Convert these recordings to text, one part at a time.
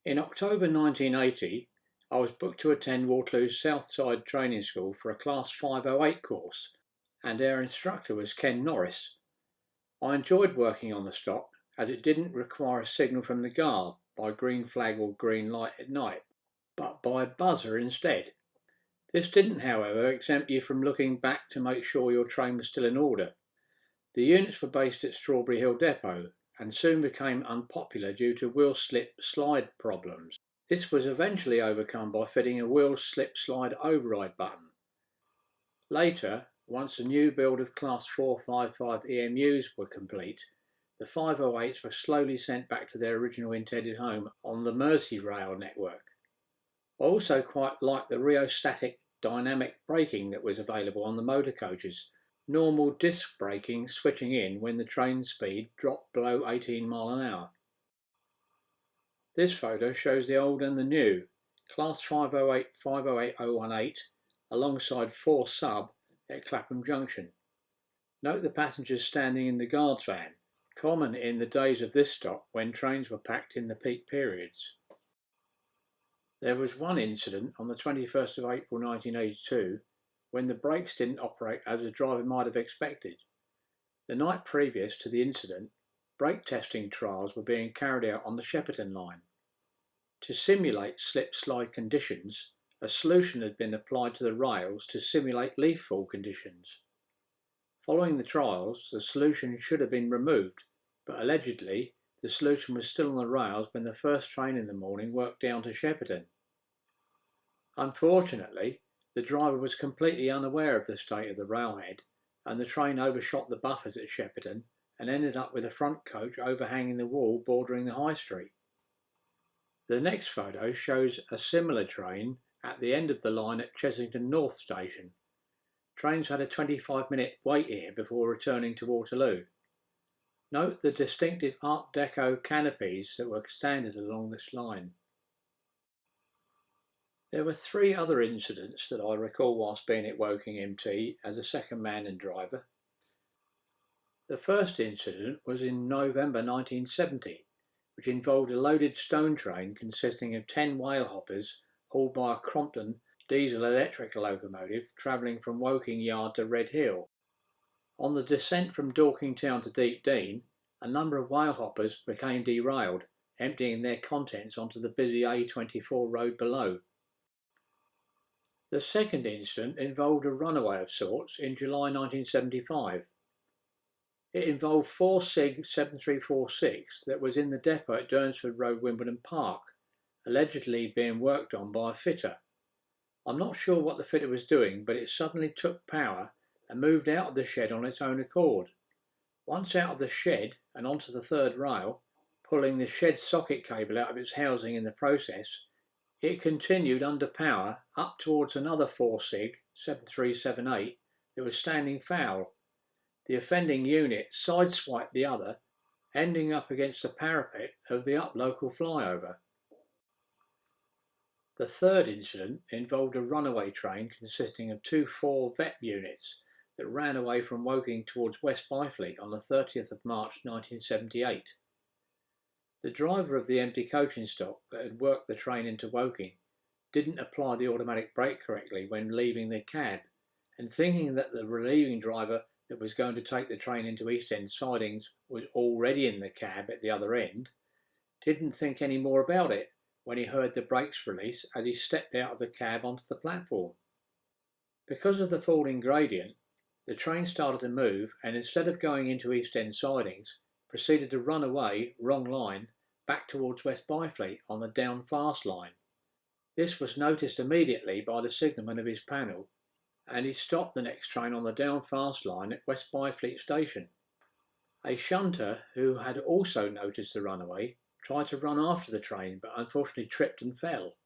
In October 1980, I was booked to attend Waterloo Southside Training School for a Class 508 course, and our instructor was Ken Norris. I enjoyed working on the stock as it didn't require a signal from the guard by green flag or green light at night, but by buzzer instead. This didn't, however, exempt you from looking back to make sure your train was still in order. The units were based at Strawberry Hill Depot and soon became unpopular due to wheel slip slide problems. This was eventually overcome by fitting a wheel slip slide override button. Later, once a new build of Class 455 EMUs were complete, the 508s were slowly sent back to their original intended home on the Merseyrail network. I also quite liked the rheostatic dynamic braking that was available on the motor coaches, normal disc braking switching in when the train speed dropped below 18 miles an hour. This photo shows the old and the new, Class 508 508018 alongside 4 sub at Clapham Junction. Note the passengers standing in the guard's van, common in the days of this stock when trains were packed in the peak periods. There was one incident on the 21st of April 1982 when the brakes didn't operate as the driver might have expected. The night previous to the incident, brake testing trials were being carried out on the Shepperton line. To simulate slip-slide conditions, a solution had been applied to the rails to simulate leaf fall conditions. Following the trials, the solution should have been removed, but allegedly the solution was still on the rails when the first train in the morning worked down to Shepperton. Unfortunately, the driver was completely unaware of the state of the railhead, and the train overshot the buffers at Shepperton and ended up with a front coach overhanging the wall bordering the high street. The next photo shows a similar train at the end of the line at Chessington North Station. Trains had a 25-minute wait here before returning to Waterloo. Note the distinctive Art Deco canopies that were standard along this line. There were 3 other incidents that I recall whilst being at Woking MT as a second man and driver. The first incident was in November 1970, which involved a loaded stone train consisting of 10 whale hoppers hauled by a Crompton diesel-electric locomotive travelling from Woking Yard to Red Hill. On the descent from Dorking Town to Deep Dean, a number of whale hoppers became derailed, emptying their contents onto the busy A24 road below. The second incident involved a runaway of sorts in July 1975. It involved 4 SIG 7346 that was in the depot at Durnsford Road, Wimbledon Park, allegedly being worked on by a fitter. I'm not sure what the fitter was doing, but it suddenly took power and moved out of the shed on its own accord. Once out of the shed and onto the third rail, pulling the shed socket cable out of its housing in the process, it continued under power up towards another 4 SIG 7378 that was standing foul. The offending unit sideswiped the other, ending up against the parapet of the up local flyover. The third incident involved a runaway train consisting of 2 4 VEP units that ran away from Woking towards West Byfleet on the 30th of March 1978. The driver of the empty coaching stock that had worked the train into Woking didn't apply the automatic brake correctly when leaving the cab, and thinking that the relieving driver that was going to take the train into East End sidings was already in the cab at the other end, didn't think any more about it when he heard the brakes release as he stepped out of the cab onto the platform. Because of the falling gradient, the train started to move, and instead of going into East End sidings, proceeded to run away, wrong line, back towards West Byfleet on the down fast line. This was noticed immediately by the signalman of his panel, and he stopped the next train on the down fast line at West Byfleet station. A shunter, who had also noticed the runaway, tried to run after the train but unfortunately tripped and fell.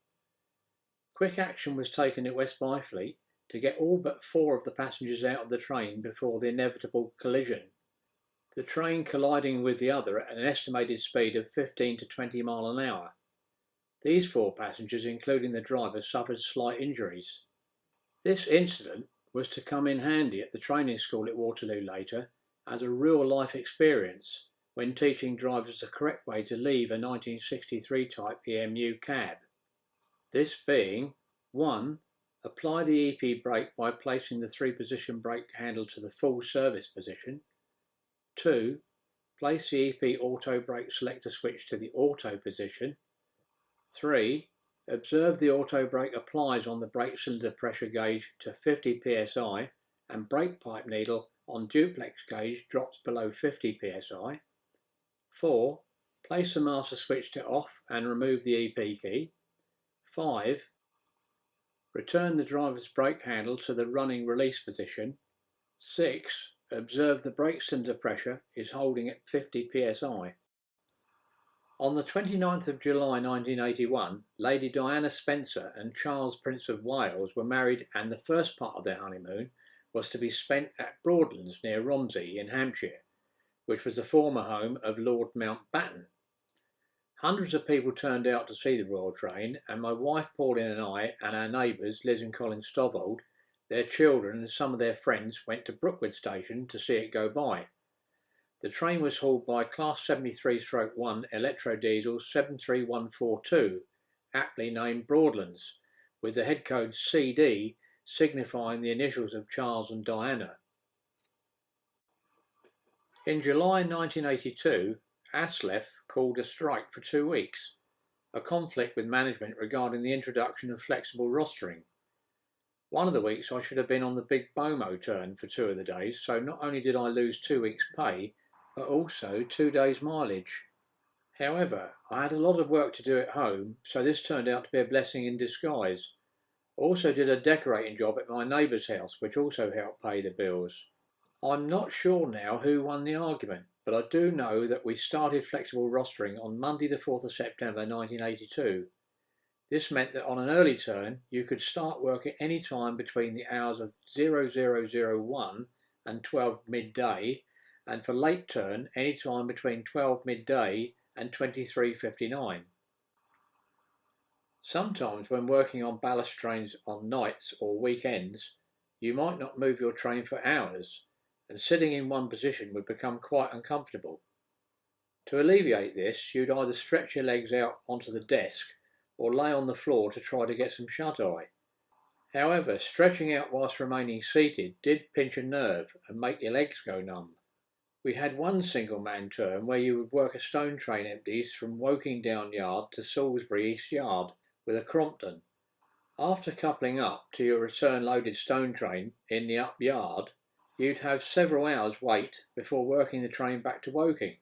Quick action was taken at West Byfleet to get all but 4 of the passengers out of the train before the inevitable collision, the train colliding with the other at an estimated speed of 15 to 20 miles an hour. These 4 passengers, including the driver, suffered slight injuries. This incident was to come in handy at the training school at Waterloo later as a real-life experience when teaching drivers the correct way to leave a 1963 type EMU cab. This being 1. Apply the EP brake by placing the 3-position brake handle to the full service position. 2. Place the EP auto brake selector switch to the auto position. 3. Observe the auto brake applies on the brake cylinder pressure gauge to 50 psi and brake pipe needle on duplex gauge drops below 50 psi. 4. Place the master switch to off and remove the EP key. 5. Return the driver's brake handle to the running release position. 6. Observe the brake cylinder pressure is holding at 50 psi. On the 29th of July 1981, Lady Diana Spencer and Charles Prince of Wales were married, and the first part of their honeymoon was to be spent at Broadlands near Romsey in Hampshire, which was the former home of Lord Mountbatten. Hundreds of people turned out to see the Royal Train, and my wife Pauline and I and our neighbours Liz and Colin Stovald, their children and some of their friends went to Brookwood Station to see it go by. The train was hauled by Class 73/1 Electro Diesel 73142, aptly named Broadlands, with the head code CD signifying the initials of Charles and Diana. In July 1982, ASLEF called a strike for 2 weeks, a conflict with management regarding the introduction of flexible rostering. One of the weeks I should have been on the big Bomo turn for 2 of the days, so not only did I lose 2 weeks' pay, but also 2 days' mileage. However, I had a lot of work to do at home, so this turned out to be a blessing in disguise. I also did a decorating job at my neighbour's house, which also helped pay the bills. I'm not sure now who won the argument, but I do know that we started flexible rostering on Monday the 4th of September 1982. This meant that on an early turn you could start work at any time between the hours of 0001 and 12 midday, and for late turn any time between 12 midday and 23:59. Sometimes when working on ballast trains on nights or weekends, you might not move your train for hours, and sitting in one position would become quite uncomfortable. To alleviate this, you'd either stretch your legs out onto the desk or lay on the floor to try to get some shut-eye. However, stretching out whilst remaining seated did pinch a nerve and make your legs go numb. We had one single-man turn where you would work a stone train empties from Woking Down Yard to Salisbury East Yard with a Crompton. After coupling up to your return loaded stone train in the up yard, you'd have several hours wait before working the train back to Woking.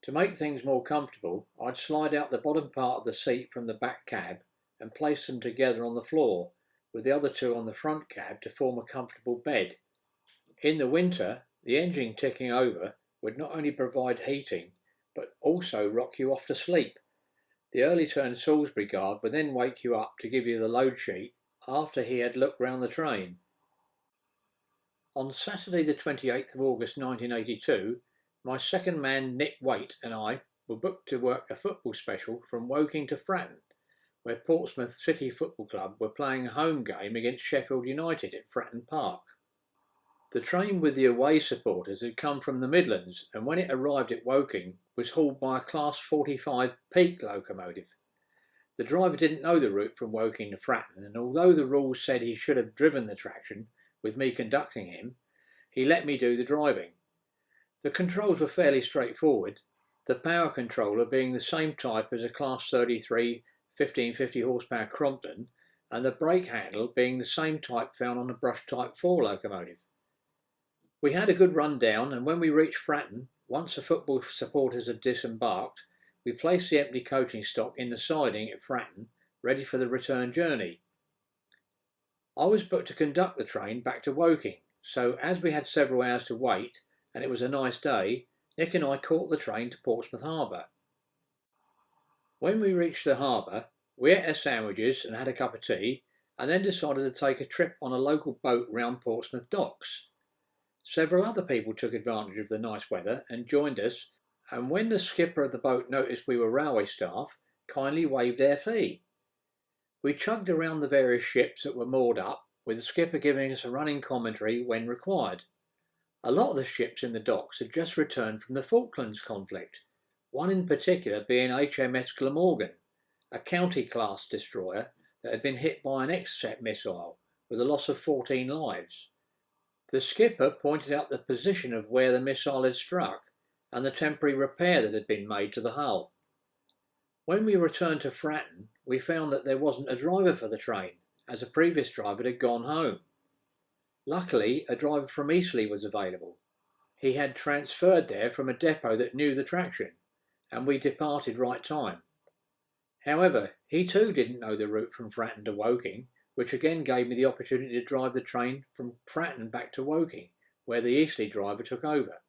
To make things more comfortable, I'd slide out the bottom part of the seat from the back cab and place them together on the floor, with the other 2 on the front cab to form a comfortable bed. In the winter, the engine ticking over would not only provide heating, but also rock you off to sleep. The early turn Salisbury guard would then wake you up to give you the load sheet after he had looked round the train. On Saturday the 28th of August 1982, my second man Nick Waite and I were booked to work a football special from Woking to Fratton, where Portsmouth City Football Club were playing a home game against Sheffield United at Fratton Park. The train with the away supporters had come from the Midlands, and when it arrived at Woking was hauled by a Class 45 Peak locomotive. The driver didn't know the route from Woking to Fratton, and although the rules said he should have driven the traction, with me conducting him, he let me do the driving. The controls were fairly straightforward, the power controller being the same type as a Class 33 1550 horsepower Crompton, and the brake handle being the same type found on a Brush Type 4 locomotive. We had a good run down, and when we reached Fratton, once the football supporters had disembarked, we placed the empty coaching stock in the siding at Fratton, ready for the return journey. I was booked to conduct the train back to Woking, so as we had several hours to wait, and it was a nice day, Nick and I caught the train to Portsmouth Harbour. When we reached the harbour, we ate our sandwiches and had a cup of tea, and then decided to take a trip on a local boat round Portsmouth docks. Several other people took advantage of the nice weather and joined us, and when the skipper of the boat noticed we were railway staff, kindly waived our fee. We chugged around the various ships that were moored up, with the skipper giving us a running commentary when required. A lot of the ships in the docks had just returned from the Falklands conflict, one in particular being HMS Glamorgan, a county-class destroyer that had been hit by an Exocet missile with a loss of 14 lives. The skipper pointed out the position of where the missile had struck and the temporary repair that had been made to the hull. When we returned to Fratton, we found that there wasn't a driver for the train, as a previous driver had gone home. Luckily, a driver from Eastleigh was available. He had transferred there from a depot that knew the traction, and we departed right time. However, he too didn't know the route from Fratton to Woking, which again gave me the opportunity to drive the train from Fratton back to Woking, where the Eastleigh driver took over.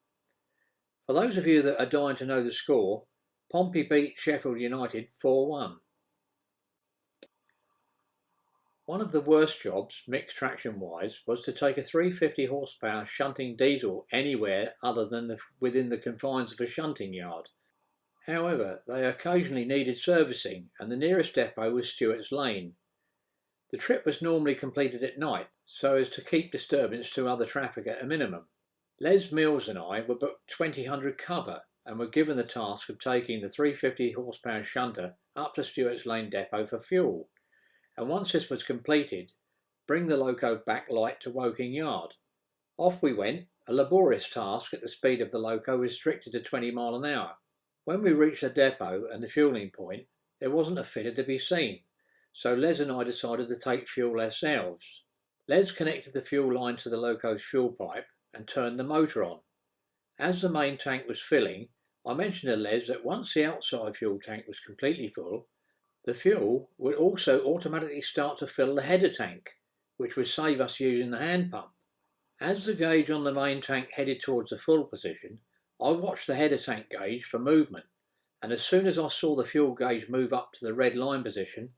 For those of you that are dying to know the score, Pompey beat Sheffield United 4-1. One of the worst jobs, mixed traction wise, was to take a 350 horsepower shunting diesel anywhere other than within the confines of a shunting yard. However, they occasionally needed servicing, and the nearest depot was Stewart's Lane. The trip was normally completed at night, so as to keep disturbance to other traffic at a minimum. Les Mills and I were booked 2000 cover and were given the task of taking the 350 horsepower shunter up to Stewart's Lane depot for fuel, and once this was completed, bring the loco back light to Woking Yard. Off we went, a laborious task at the speed of the loco restricted to 20 miles an hour. When we reached the depot and the fuelling point, there wasn't a fitter to be seen, so Les and I decided to take fuel ourselves. Les connected the fuel line to the loco's fuel pipe and turned the motor on. As the main tank was filling, I mentioned to Les that once the outside fuel tank was completely full, the fuel would also automatically start to fill the header tank, which would save us using the hand pump. As the gauge on the main tank headed towards the full position, I watched the header tank gauge for movement, and as soon as I saw the fuel gauge move up to the red line position,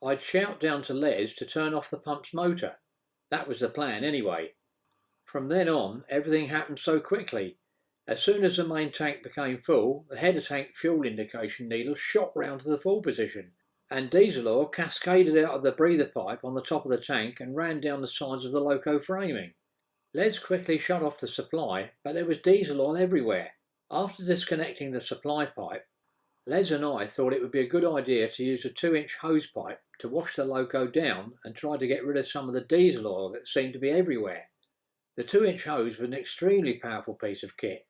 I'd shout down to Les to turn off the pump's motor. That was the plan anyway. From then on, everything happened so quickly. As soon as the main tank became full, the header tank fuel indication needle shot round to the full position, and diesel oil cascaded out of the breather pipe on the top of the tank and ran down the sides of the loco framing. Les quickly shut off the supply, but there was diesel oil everywhere. After disconnecting the supply pipe, Les and I thought it would be a good idea to use a 2-inch hose pipe to wash the loco down and try to get rid of some of the diesel oil that seemed to be everywhere. The 2-inch hose was an extremely powerful piece of kit,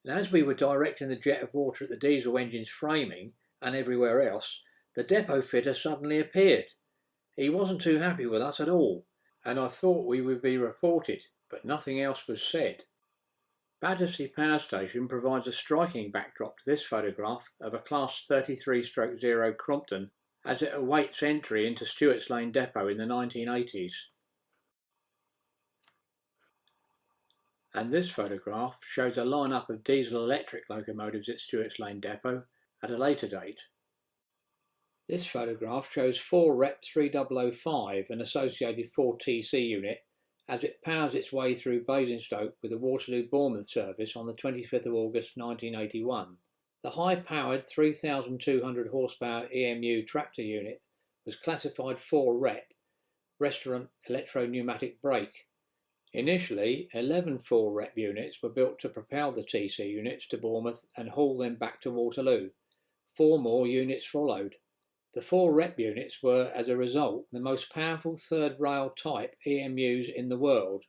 and as we were directing the jet of water at the diesel engine's framing and everywhere else, the depot fitter suddenly appeared. He wasn't too happy with us at all, and I thought we would be reported, but nothing else was said. Battersea Power Station provides a striking backdrop to this photograph of a Class 33/0 Crompton as it awaits entry into Stewart's Lane Depot in the 1980s. And this photograph shows a line-up of diesel-electric locomotives at Stewart's Lane Depot at a later date. This photograph shows 4 Rep 3005, an associated 4TC unit, as it powers its way through Basingstoke with the Waterloo Bournemouth Service on the 25th of August 1981. The high-powered 3,200 horsepower EMU tractor unit was classified 4 Rep, Restaurant Electro-Pneumatic Brake. Initially, 11 4 Rep units were built to propel the TC units to Bournemouth and haul them back to Waterloo. 4 more units followed. The 4 Rep units were, as a result, the most powerful third rail type EMUs in the world,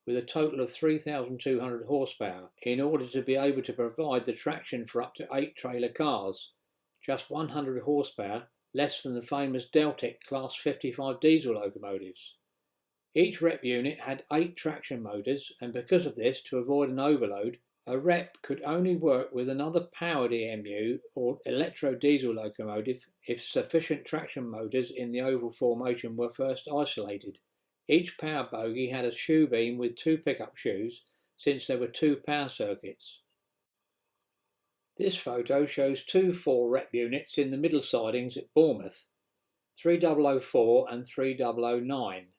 with a total of 3,200 horsepower, in order to be able to provide the traction for up to 8 trailer cars, just 100 horsepower less than the famous Deltic Class 55 diesel locomotives. Each Rep unit had 8 traction motors, and because of this, to avoid an overload, a Rep could only work with another powered EMU or electro-diesel locomotive if sufficient traction motors in the oval formation were first isolated. Each power bogie had a shoe beam with 2 pickup shoes, since there were 2 power circuits. This photo shows 2 4 Rep units in the middle sidings at Bournemouth, 3004 and 3009.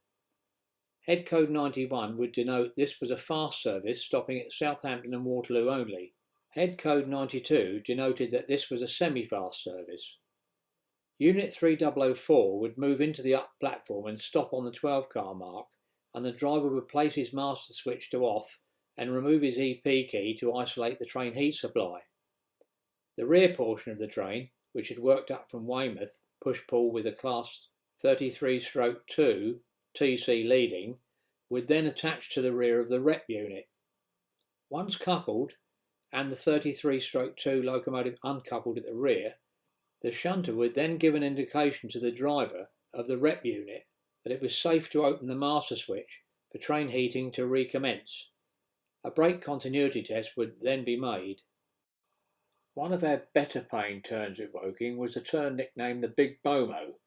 Head code 91 would denote this was a fast service stopping at Southampton and Waterloo only. Head code 92 denoted that this was a semi-fast service. Unit 3004 would move into the up platform and stop on the 12 car mark, and the driver would place his master switch to off and remove his EP key to isolate the train heat supply. The rear portion of the train, which had worked up from Weymouth, push-pull with a Class 33/2 TC leading, would then attach to the rear of the rep unit. Once coupled, and the 33/2 locomotive uncoupled at the rear, the shunter would then give an indication to the driver of the rep unit that it was safe to open the master switch for train heating to recommence. A brake continuity test would then be made. One of our better paying turns at Woking was a turn nicknamed the Big Bomo.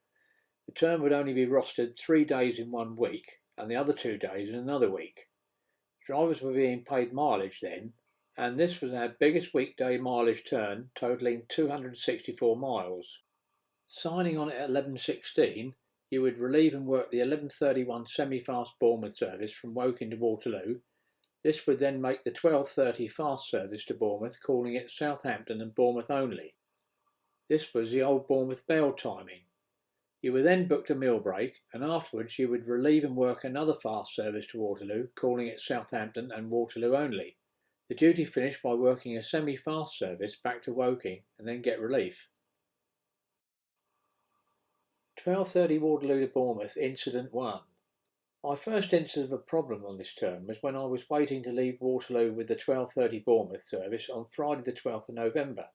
The turn would only be rostered 3 days in 1 week and the other 2 days in another week. Drivers were being paid mileage then, and this was our biggest weekday mileage turn, totalling 264 miles. Signing on at 11:16, you would relieve and work the 11:31 semi-fast Bournemouth service from Woking to Waterloo. This would then make the 12:30 fast service to Bournemouth, calling it Southampton and Bournemouth only. This was the old Bournemouth Bell timing. You were then booked a meal break, and afterwards you would relieve and work another fast service to Waterloo, calling it Southampton and Waterloo only. The duty finished by working a semi-fast service back to Woking and then get relief. 12:30 Waterloo to Bournemouth, Incident 1. My first instance of a problem on this turn was when I was waiting to leave Waterloo with the 12:30 Bournemouth service on Friday the 12th of November.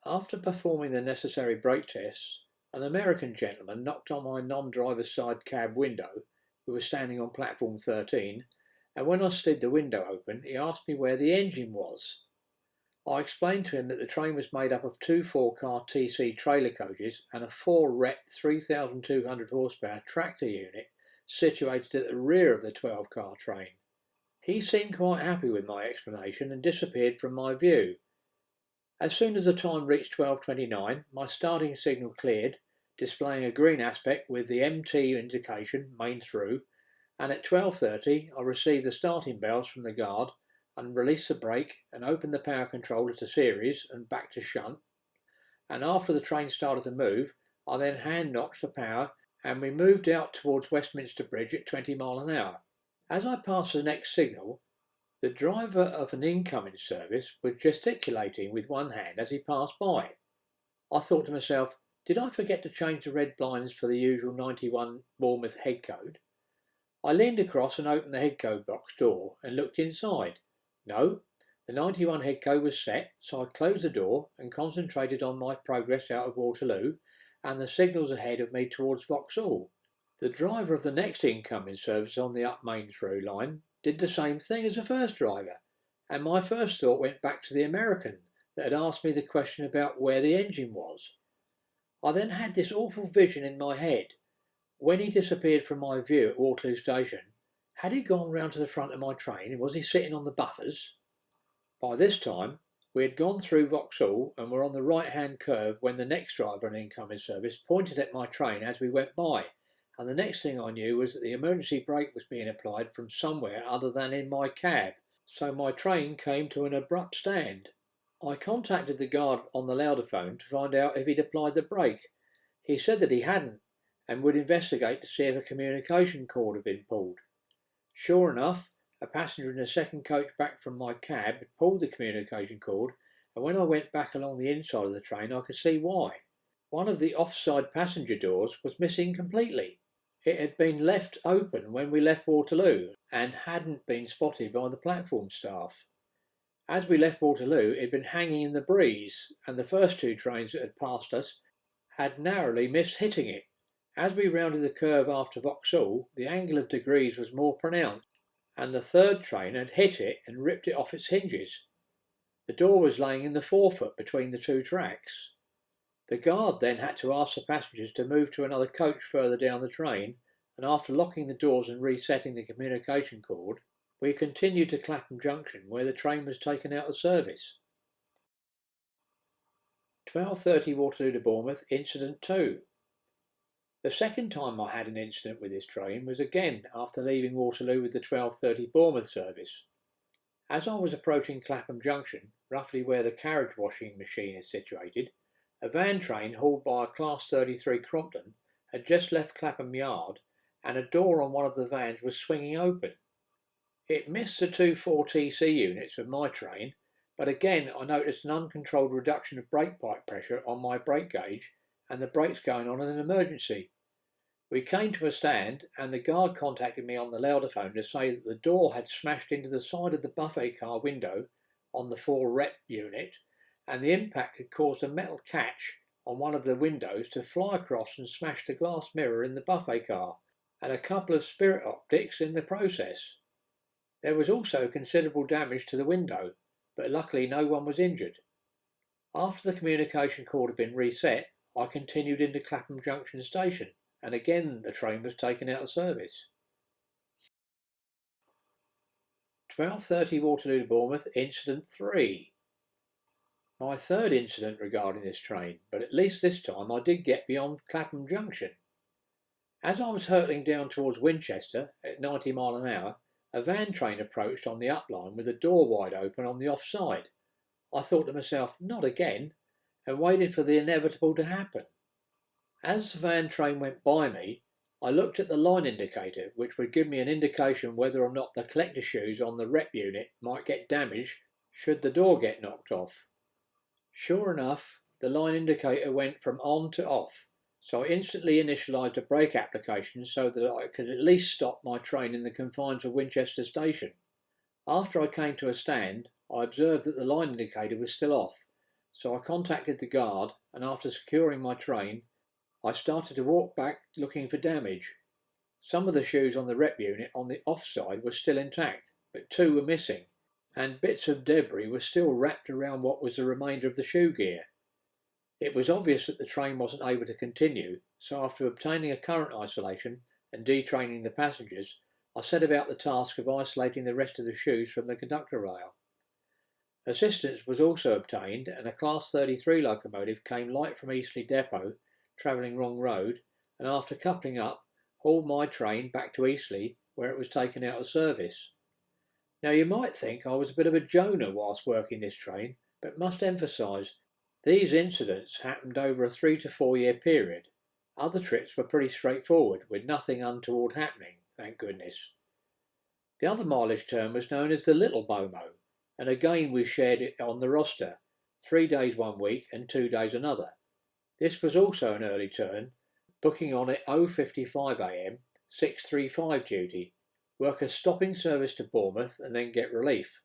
After performing the necessary brake tests, an American gentleman knocked on my non-driver's side cab window, who was standing on platform 13, and when I slid the window open, he asked me where the engine was. I explained to him that the train was made up of 2 4-car TC trailer coaches and a 4-rep 3,200 horsepower tractor unit situated at the rear of the 12-car train. He seemed quite happy with my explanation and disappeared from my view. As soon as the time reached 12:29, my starting signal cleared, displaying a green aspect with the MT indication, main through, and at 12:30 I received the starting bells from the guard and released the brake and opened the power controller to series and back to shunt, and after the train started to move, I then hand notched the power and we moved out towards Westminster Bridge at 20 miles an hour. As I passed the next signal, the driver of an incoming service was gesticulating with one hand as he passed by. I thought to myself, did I forget to change the red blinds for the usual 91 Bournemouth head code? I leaned across and opened the head code box door and looked inside. No, the 91 head code was set, so I closed the door and concentrated on my progress out of Waterloo and the signals ahead of me towards Vauxhall. The driver of the next incoming service on the up main through line did the same thing as the first driver, and my first thought went back to the American that had asked me the question about where the engine was. I then had this awful vision in my head. When he disappeared from my view at Waterloo Station, had he gone round to the front of my train and was he sitting on the buffers? By this time, we had gone through Vauxhall and were on the right-hand curve when the next driver on incoming service pointed at my train as we went by, and the next thing I knew was that the emergency brake was being applied from somewhere other than in my cab, so my train came to an abrupt stand. I contacted the guard on the louderphone to find out if he'd applied the brake. He said that he hadn't and would investigate to see if a communication cord had been pulled. Sure enough, a passenger in the second coach back from my cab had pulled the communication cord, and when I went back along the inside of the train I could see why. One of the offside passenger doors was missing completely. It had been left open when we left Waterloo and hadn't been spotted by the platform staff. As we left Waterloo, it had been hanging in the breeze, and the first 2 trains that had passed us had narrowly missed hitting it. As we rounded the curve after Vauxhall, the angle of degrees was more pronounced, and the third train had hit it and ripped it off its hinges. The door was laying in the forefoot between the 2 tracks. The guard then had to ask the passengers to move to another coach further down the train, and after locking the doors and resetting the communication cord, we continued to Clapham Junction, where the train was taken out of service. 12:30 Waterloo to Bournemouth, Incident 2. The second time I had an incident with this train was again after leaving Waterloo with the 12:30 Bournemouth service. As I was approaching Clapham Junction, roughly where the carriage washing machine is situated, a van train hauled by a Class 33 Crompton had just left Clapham Yard, and a door on one of the vans was swinging open. It missed the two 4TC units of my train, but again I noticed an uncontrolled reduction of brake pipe pressure on my brake gauge and the brakes going on in an emergency. We came to a stand and the guard contacted me on the louderphone to say that the door had smashed into the side of the buffet car window on the 4 rep unit, and the impact had caused a metal catch on one of the windows to fly across and smash the glass mirror in the buffet car and a couple of spirit optics in the process. There was also considerable damage to the window, but luckily no one was injured. After the communication cord had been reset, I continued into Clapham Junction Station, and again the train was taken out of service. 12:30 Waterloo to Bournemouth, Incident 3. My third incident regarding this train, but at least this time I did get beyond Clapham Junction. As I was hurtling down towards Winchester at 90 miles an hour, a van train approached on the up line with the door wide open on the off side. I thought to myself, not again, and waited for the inevitable to happen. As the van train went by me, I looked at the line indicator, which would give me an indication whether or not the collector shoes on the rep unit might get damaged should the door get knocked off. Sure enough, the line indicator went from on to off, so I instantly initialised a brake application so that I could at least stop my train in the confines of Winchester Station. After I came to a stand, I observed that the line indicator was still off, so I contacted the guard, and after securing my train, I started to walk back looking for damage. Some of the shoes on the rep unit on the off side were still intact, but 2 were missing, and bits of debris were still wrapped around what was the remainder of the shoe gear. It was obvious that the train wasn't able to continue, so after obtaining a current isolation and detraining the passengers, I set about the task of isolating the rest of the shoes from the conductor rail. Assistance was also obtained, and a Class 33 locomotive came light from Eastleigh Depot, travelling wrong road, and after coupling up, hauled my train back to Eastleigh, where it was taken out of service. Now you might think I was a bit of a Jonah whilst working this train, but must emphasise, these incidents happened over a 3 to 4 year period. Other trips were pretty straightforward, with nothing untoward happening, thank goodness. The other mileage term was known as the Little Bomo, and again we shared it on the roster, 3 days one week and 2 days another. This was also an early turn, booking on at 0:55 am, 6:35 duty. Work a stopping service to Bournemouth and then get relief.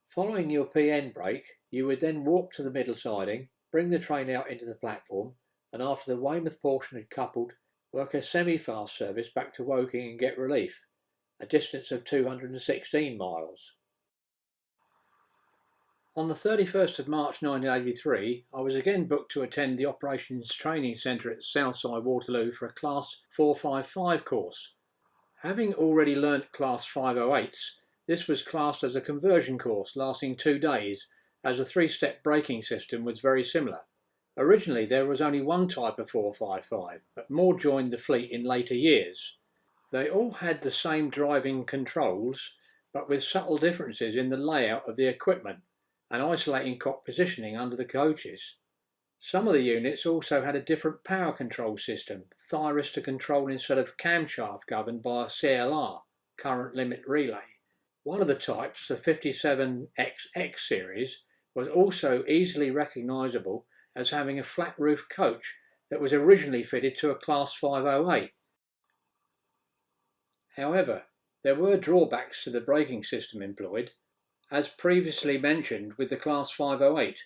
Following your PN break, you would then walk to the middle siding, bring the train out into the platform, and after the Weymouth portion had coupled, work a semi-fast service back to Woking and get relief, a distance of 216 miles. On the 31st of March 1983, I was again booked to attend the Operations Training Centre at Southside Waterloo for a Class 455 course. Having already learnt Class 508s, this was classed as a conversion course lasting 2 days, as a 3-step braking system was very similar. Originally there was only one type of 455, but more joined the fleet in later years. They all had the same driving controls, but with subtle differences in the layout of the equipment and isolating cock positioning under the coaches. Some of the units also had a different power control system, thyristor control instead of camshaft governed by a CLR, current limit relay. One of the types, the 57XX series, was also easily recognisable as having a flat roof coach that was originally fitted to a Class 508. However, there were drawbacks to the braking system employed, as previously mentioned with the Class 508.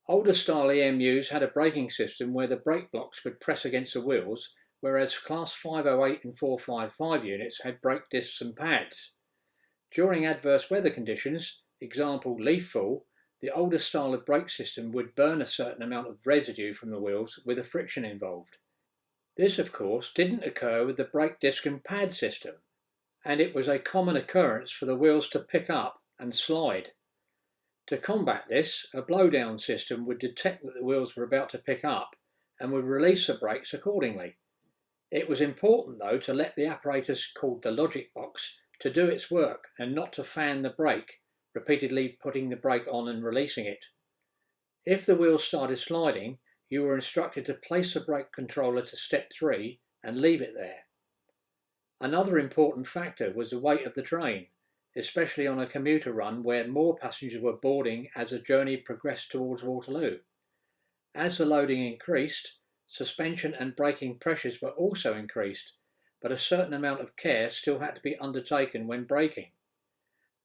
Older style EMUs had a braking system where the brake blocks would press against the wheels, whereas Class 508 and 455 units had brake discs and pads. During adverse weather conditions, example leaf fall, the older style of brake system would burn a certain amount of residue from the wheels with the friction involved. This, of course, didn't occur with the brake disc and pad system, and it was a common occurrence for the wheels to pick up and slide. To combat this, a blowdown system would detect that the wheels were about to pick up and would release the brakes accordingly. It was important, though, to let the apparatus called the logic box to do its work and not to fan the brake, repeatedly putting the brake on and releasing it. If the wheels started sliding, you were instructed to place the brake controller to step 3 and leave it there. Another important factor was the weight of the train, especially on a commuter run where more passengers were boarding as the journey progressed towards Waterloo. As the loading increased, suspension and braking pressures were also increased, but a certain amount of care still had to be undertaken when braking.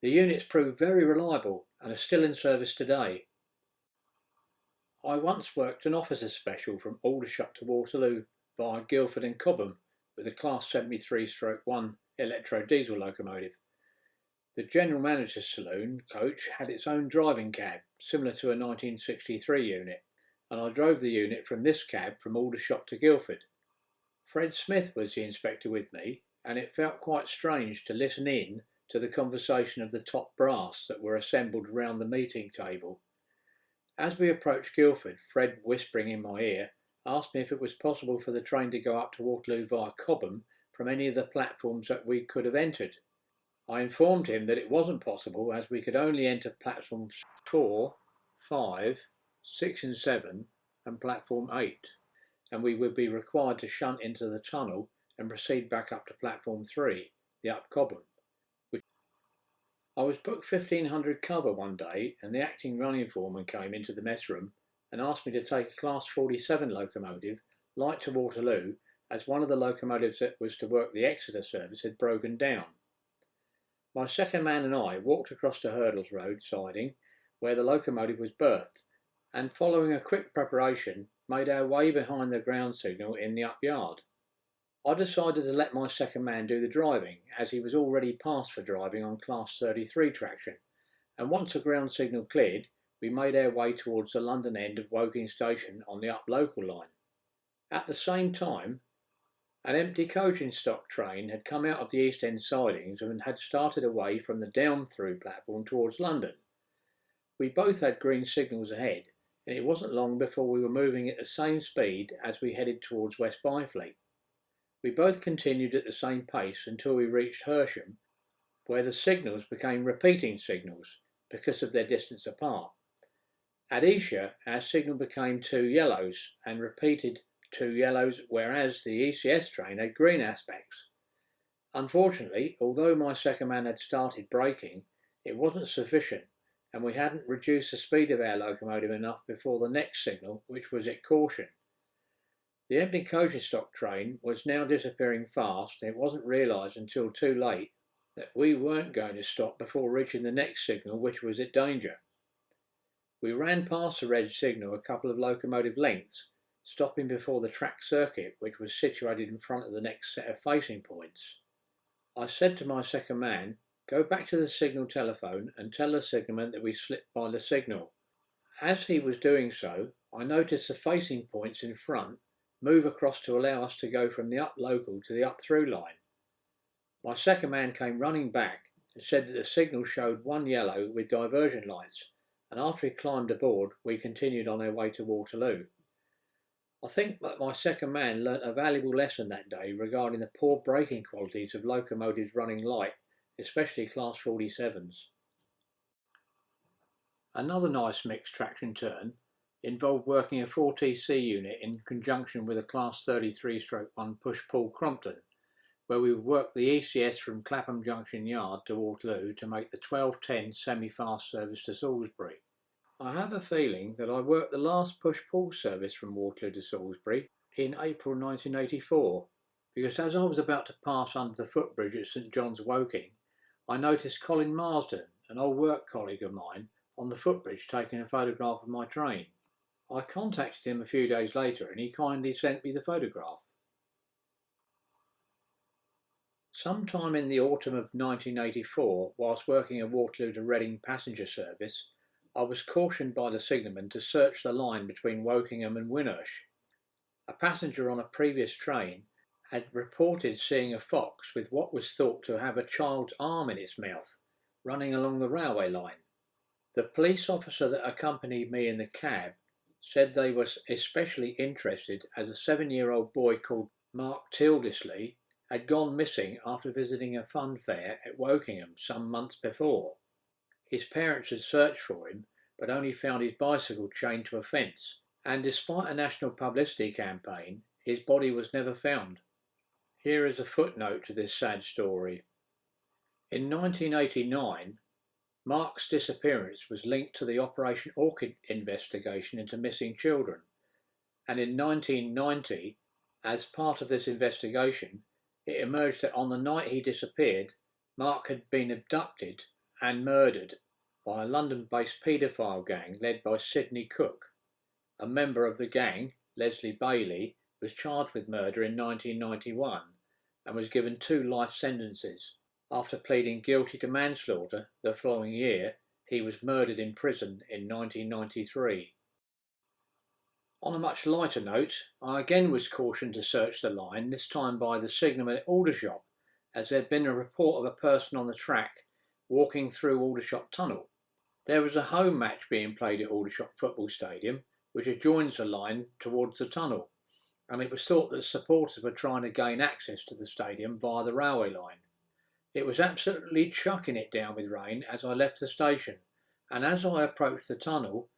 The units proved very reliable and are still in service today. I once worked an officer's special from Aldershot to Waterloo via Guildford and Cobham with a Class 73/1 electro-diesel locomotive. The General Manager's saloon coach had its own driving cab, similar to a 1963 unit, and I drove the unit from this cab from Aldershot to Guildford. Fred Smith was the inspector with me, and it felt quite strange to listen in to the conversation of the top brass that were assembled round the meeting table. As we approached Guildford, Fred, whispering in my ear, asked me if it was possible for the train to go up to Waterloo via Cobham from any of the platforms that we could have entered. I informed him that it wasn't possible as we could only enter platforms 4, 5, 6 and 7 and platform 8, and we would be required to shunt into the tunnel and proceed back up to platform 3, the up Cobham. I was booked 1500 cover one day, and the acting running foreman came into the mess room and asked me to take a Class 47 locomotive light to Waterloo, as one of the locomotives that was to work the Exeter service had broken down. My second man and I walked across to Hurdles Road siding, where the locomotive was berthed, and following a quick preparation, made our way behind the ground signal in the up yard. I decided to let my second man do the driving, as he was already passed for driving on Class 33 traction, and once the ground signal cleared, we made our way towards the London end of Woking Station on the up local line. At the same time, an empty coaching stock train had come out of the East End sidings and had started away from the down-through platform towards London. We both had green signals ahead, and it wasn't long before we were moving at the same speed as we headed towards West Byfleet. We both continued at the same pace until we reached Hersham, where the signals became repeating signals because of their distance apart. At Esher, our signal became 2 yellows and repeated 2 yellows, whereas the ECS train had green aspects. Unfortunately, although my second man had started braking, it wasn't sufficient, and we hadn't reduced the speed of our locomotive enough before the next signal, which was at caution. The empty coaching stock train was now disappearing fast, and it wasn't realised until too late that we weren't going to stop before reaching the next signal, which was at danger. We ran past the red signal a couple of locomotive lengths, stopping before the track circuit, which was situated in front of the next set of facing points. I said to my second man, "Go back to the signal telephone and tell the signalman that we slipped by the signal." As he was doing so, I noticed the facing points in front move across to allow us to go from the up local to the up through line. My second man came running back and said that the signal showed 1 yellow with diversion lights, and after he climbed aboard, we continued on our way to Waterloo. I think that my second man learnt a valuable lesson that day regarding the poor braking qualities of locomotives running light, especially Class 47s. Another nice mixed traction turn involved working a 4TC unit in conjunction with a Class 33/1 push-pull Crompton, where we would work the ECS from Clapham Junction Yard to Waterloo to make the 12:10 semi-fast service to Salisbury. I have a feeling that I worked the last push-pull service from Waterloo to Salisbury in April 1984, because as I was about to pass under the footbridge at St John's Woking, I noticed Colin Marsden, an old work colleague of mine, on the footbridge taking a photograph of my train. I contacted him a few days later and he kindly sent me the photograph. Sometime in the autumn of 1984, whilst working a Waterloo to Reading passenger service, I was cautioned by the signalman to search the line between Wokingham and Winnersh. A passenger on a previous train had reported seeing a fox with what was thought to have a child's arm in its mouth, running along the railway line. The police officer that accompanied me in the cab said they were especially interested as a 7-year-old boy called Mark Tildesley had gone missing after visiting a fun fair at Wokingham some months before. His parents had searched for him, but only found his bicycle chained to a fence, and despite a national publicity campaign, his body was never found. Here is a footnote to this sad story. In 1989, Mark's disappearance was linked to the Operation Orchid investigation into missing children, and in 1990, as part of this investigation, it emerged that on the night he disappeared, Mark had been abducted and murdered by a London-based paedophile gang led by Sidney Cook. A member of the gang, Leslie Bailey, was charged with murder in 1991 and was given 2 life sentences. After pleading guilty to manslaughter the following year, he was murdered in prison in 1993. On a much lighter note, I again was cautioned to search the line, this time by the signalman at Aldershot, as there had been a report of a person on the track walking through Aldershot Tunnel. There was a home match being played at Aldershot Football Stadium, which adjoins the line towards the tunnel, and it was thought that supporters were trying to gain access to the stadium via the railway line. It was absolutely chucking it down with rain as I left the station, and as I approached the tunnel,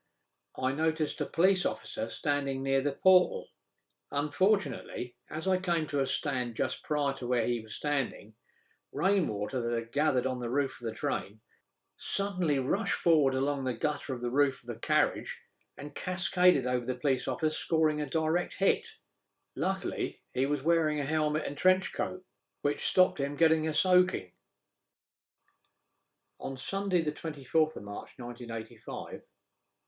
I noticed a police officer standing near the portal. Unfortunately, as I came to a stand just prior to where he was standing, rainwater that had gathered on the roof of the train suddenly rushed forward along the gutter of the roof of the carriage and cascaded over the police officer, scoring a direct hit. Luckily, he was wearing a helmet and trench coat, which stopped him getting a soaking. On Sunday the 24th of March 1985,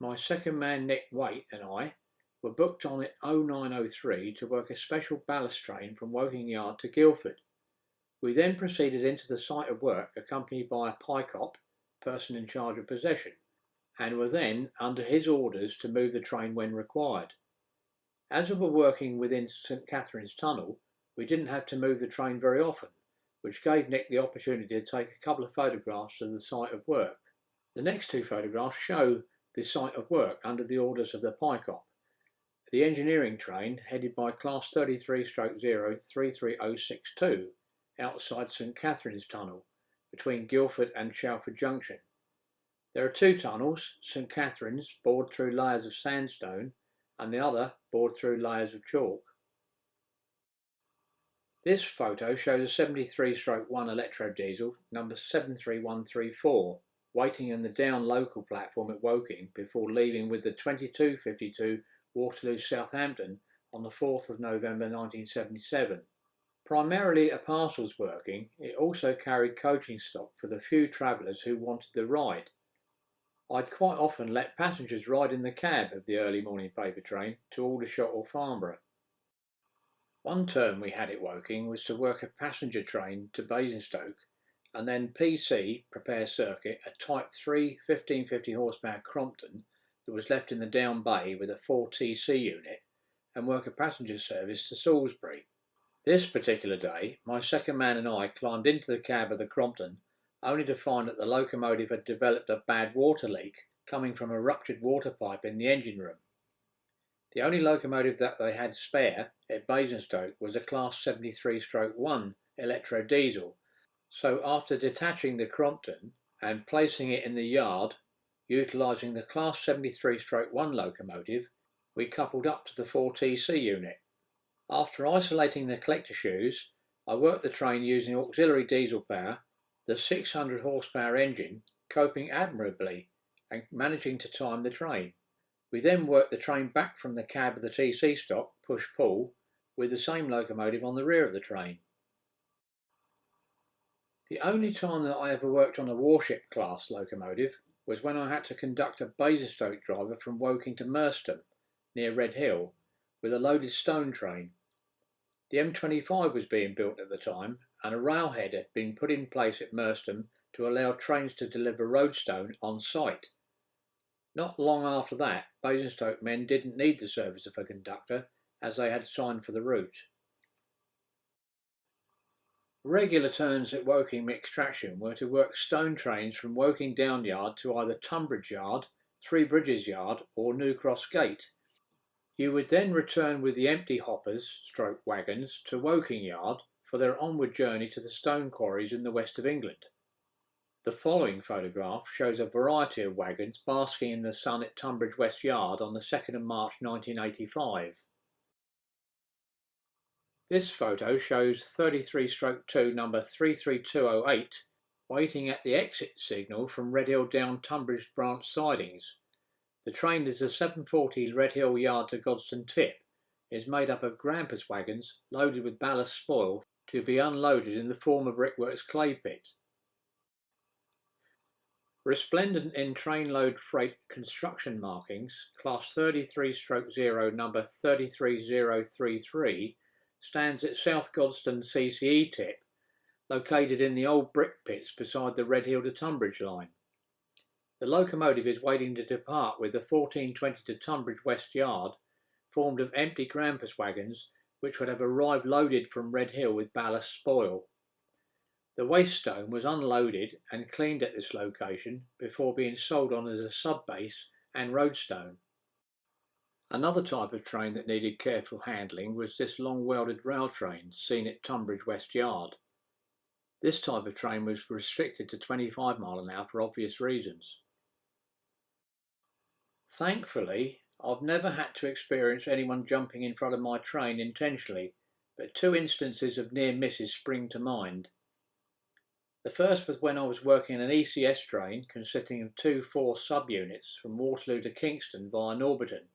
my second man Nick Waite and I were booked on at 0903 to work a special ballast train from Woking Yard to Guildford. We then proceeded into the site of work accompanied by a PICOP, person in charge of possession, and were then under his orders to move the train when required. As we were working within St Catherine's Tunnel, we didn't have to move the train very often, which gave Nick the opportunity to take a couple of photographs of the site of work. The next 2 photographs show the site of work under the orders of the PICOP. The engineering train, headed by Class 33/0 33062, outside St Catherine's Tunnel, between Guildford and Shalford Junction. There are 2 tunnels, St Catherine's, bored through layers of sandstone, and the other bored through layers of chalk. This photo shows a 73/1 electro diesel, number 73134, waiting in the down local platform at Woking before leaving with the 2252 Waterloo Southampton on the 4th of November 1977. Primarily a parcels working, it also carried coaching stock for the few travellers who wanted the ride. I'd quite often let passengers ride in the cab of the early morning paper train to Aldershot or Farnborough. One term we had at Woking was to work a passenger train to Basingstoke, and then PC, prepare circuit, a Type 3 1550 horsepower Crompton that was left in the down bay with a 4TC unit, and work a passenger service to Salisbury. This particular day, my second man and I climbed into the cab of the Crompton, only to find that the locomotive had developed a bad water leak coming from a ruptured water pipe in the engine room. The only locomotive that they had spare at Basingstoke was a Class 73/1 electro diesel, so after detaching the Crompton and placing it in the yard, utilising the Class 73/1 locomotive, we coupled up to the 4TC unit. After isolating the collector shoes, I worked the train using auxiliary diesel power, the 600 horsepower engine, coping admirably and managing to time the train. We then worked the train back from the cab of the TC stock, push-pull, with the same locomotive on the rear of the train. The only time that I ever worked on a warship class locomotive was when I had to conduct a Basingstoke driver from Woking to Merstham, near Red Hill, with a loaded stone train. The M25 was being built at the time, and a railhead had been put in place at Merstham to allow trains to deliver roadstone on site. Not long after that, Basingstoke men didn't need the service of a conductor, as they had signed for the route. Regular turns at Woking Mixed Traction were to work stone trains from Woking Down Yard to either Tunbridge Yard, Three Bridges Yard or New Cross Gate. You would then return with the empty hoppers/wagons to Woking Yard for their onward journey to the stone quarries in the west of England. The following photograph shows a variety of wagons basking in the sun at Tunbridge West Yard on the 2nd of March 1985. This photo shows 33/2 number 33208 waiting at the exit signal from Redhill down Tunbridge branch sidings. The train is a 7:40 Redhill Yard to Godstone Tip. It is made up of Grampus wagons loaded with ballast spoil to be unloaded in the former brickworks clay pit. Resplendent in trainload freight construction markings, Class 33/0 number 33033 stands at South Godstone CCE Tip, located in the old brick pits beside the Redhill to Tunbridge line. The locomotive is waiting to depart with the 1420 to Tunbridge West Yard, formed of empty Grampus wagons which would have arrived loaded from Redhill with ballast spoil. The waste stone was unloaded and cleaned at this location before being sold on as a sub-base and roadstone. Another type of train that needed careful handling was this long welded rail train seen at Tunbridge West Yard. This type of train was restricted to 25 miles an hour for obvious reasons. Thankfully, I've never had to experience anyone jumping in front of my train intentionally, but two instances of near misses spring to mind. The first was when I was working an ECS train consisting of 2 4 subunits from Waterloo to Kingston via Norbiton,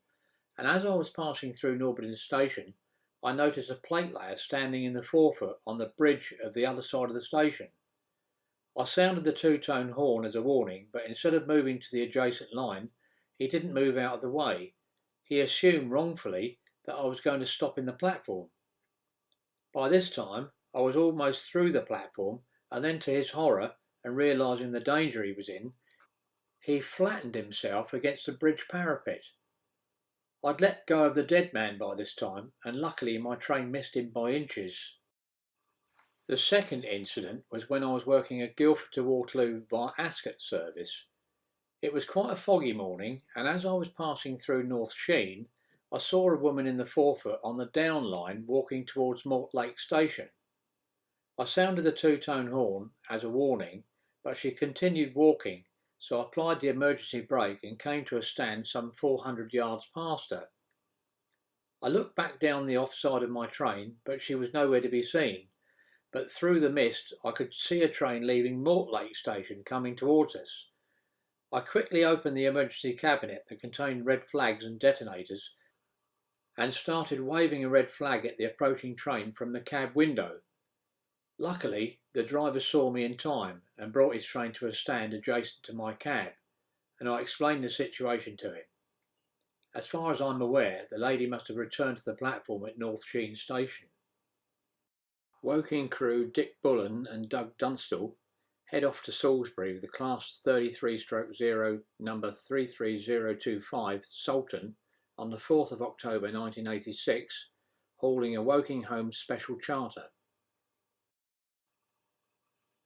and as I was passing through Norbiton station, I noticed a plate layer standing in the forefoot on the bridge of the other side of the station. I sounded the two-tone horn as a warning, but instead of moving to the adjacent line, he didn't move out of the way. He assumed wrongfully that I was going to stop in the platform. By this time, I was almost through the platform, and then to his horror, and realising the danger he was in, he flattened himself against the bridge parapet. I'd let go of the dead man by this time, and luckily my train missed him by inches. The second incident was when I was working a Guildford to Waterloo via Ascot service. It was quite a foggy morning, and as I was passing through North Sheen, I saw a woman in the forefoot on the down line walking towards Mortlake Station. I sounded the two-tone horn as a warning, but she continued walking, so I applied the emergency brake and came to a stand some 400 yards past her. I looked back down the off side of my train, but she was nowhere to be seen, but through the mist I could see a train leaving Mortlake Station coming towards us. I quickly opened the emergency cabinet that contained red flags and detonators and started waving a red flag at the approaching train from the cab window. Luckily, the driver saw me in time and brought his train to a stand adjacent to my cab, and I explained the situation to him. As far as I'm aware, the lady must have returned to the platform at North Sheen Station. Woking crew Dick Bullen and Doug Dunstall head off to Salisbury with the Class 33/0 number 33025 Sultan on the 4th of October 1986, hauling a Woking Home special charter.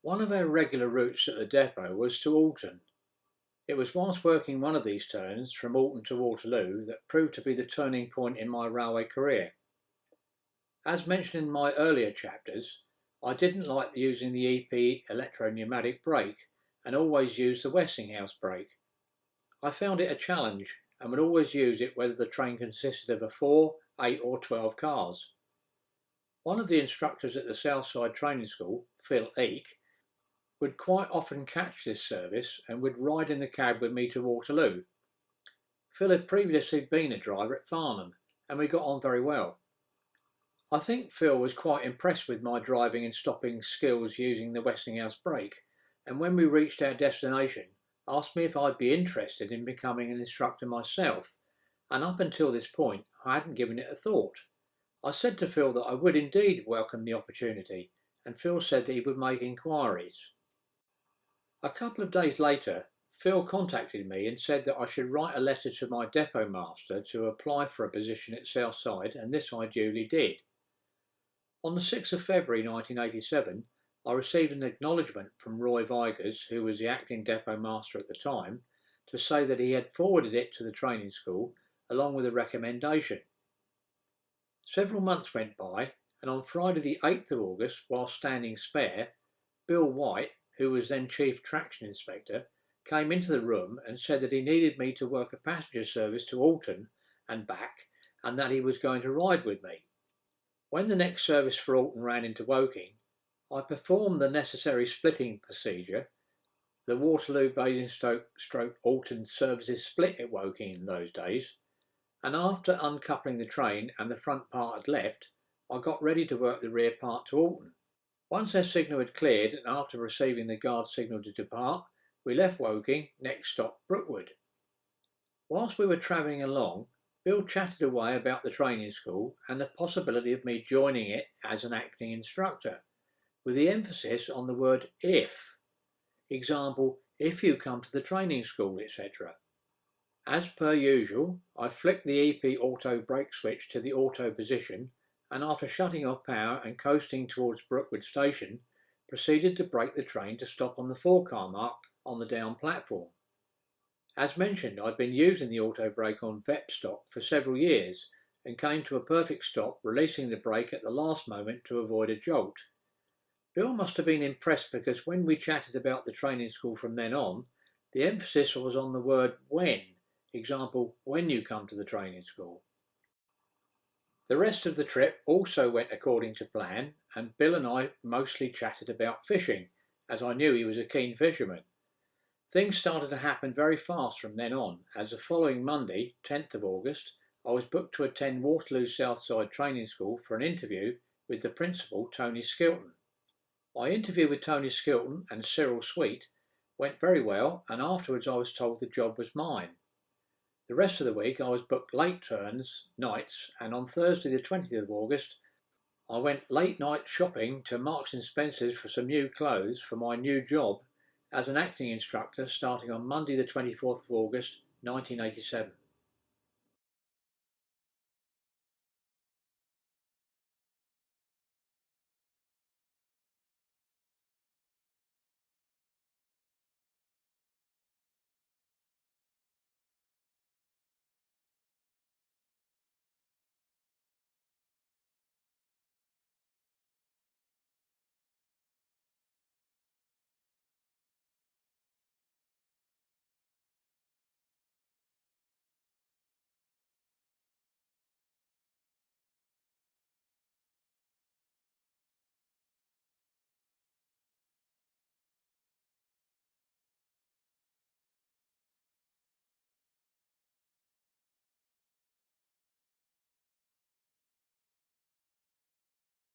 One of our regular routes at the depot was to Alton. It was whilst working one of these turns from Alton to Waterloo that proved to be the turning point in my railway career. As mentioned in my earlier chapters, I didn't like using the EP electro-pneumatic brake and always used the Westinghouse brake. I found it a challenge and would always use it whether the train consisted of 4, 8 or 12 cars. One of the instructors at the Southside Training School, Phil Eake, would quite often catch this service and would ride in the cab with me to Waterloo. Phil had previously been a driver at Farnham and we got on very well. I think Phil was quite impressed with my driving and stopping skills using the Westinghouse brake, and when we reached our destination, asked me if I'd be interested in becoming an instructor myself, and up until this point I hadn't given it a thought. I said to Phil that I would indeed welcome the opportunity, and Phil said that he would make inquiries. A couple of days later, Phil contacted me and said that I should write a letter to my depot master to apply for a position at Southside, and this I duly did. On the 6th of February 1987, I received an acknowledgement from Roy Vigers, who was the acting depot master at the time, to say that he had forwarded it to the training school along with a recommendation. Several months went by, and on Friday the 8th of August, while standing spare, Bill White, who was then Chief Traction Inspector, came into the room and said that he needed me to work a passenger service to Alton and back, and that he was going to ride with me. When the next service for Alton ran into Woking, I performed the necessary splitting procedure, the Waterloo Basingstoke Alton Services split at Woking in those days, and after uncoupling the train and the front part had left, I got ready to work the rear part to Alton. Once their signal had cleared and after receiving the guard signal to depart, we left Woking, next stop Brookwood. Whilst we were travelling along, Bill chatted away about the training school and the possibility of me joining it as an acting instructor, with the emphasis on the word if. Example, if you come to the training school, etc. As per usual, I flicked the EP auto brake switch to the auto position and after shutting off power and coasting towards Brookwood station, proceeded to brake the train to stop on the 4-car mark on the down platform. As mentioned, I'd been using the auto brake on VEP stock for several years and came to a perfect stop, releasing the brake at the last moment to avoid a jolt. Bill must have been impressed because when we chatted about the training school from then on, the emphasis was on the word when. Example, when you come to the training school. The rest of the trip also went according to plan, and Bill and I mostly chatted about fishing, as I knew he was a keen fisherman. Things started to happen very fast from then on, as the following Monday, 10th of August, I was booked to attend Waterloo Southside Training School for an interview with the principal, Tony Skilton. My interview with Tony Skilton and Cyril Sweet went very well, and afterwards I was told the job was mine. The rest of the week I was booked late turns, nights, and on Thursday the 20th of August I went late night shopping to Marks and Spencer's for some new clothes for my new job as an acting instructor starting on Monday the 24th of August 1987.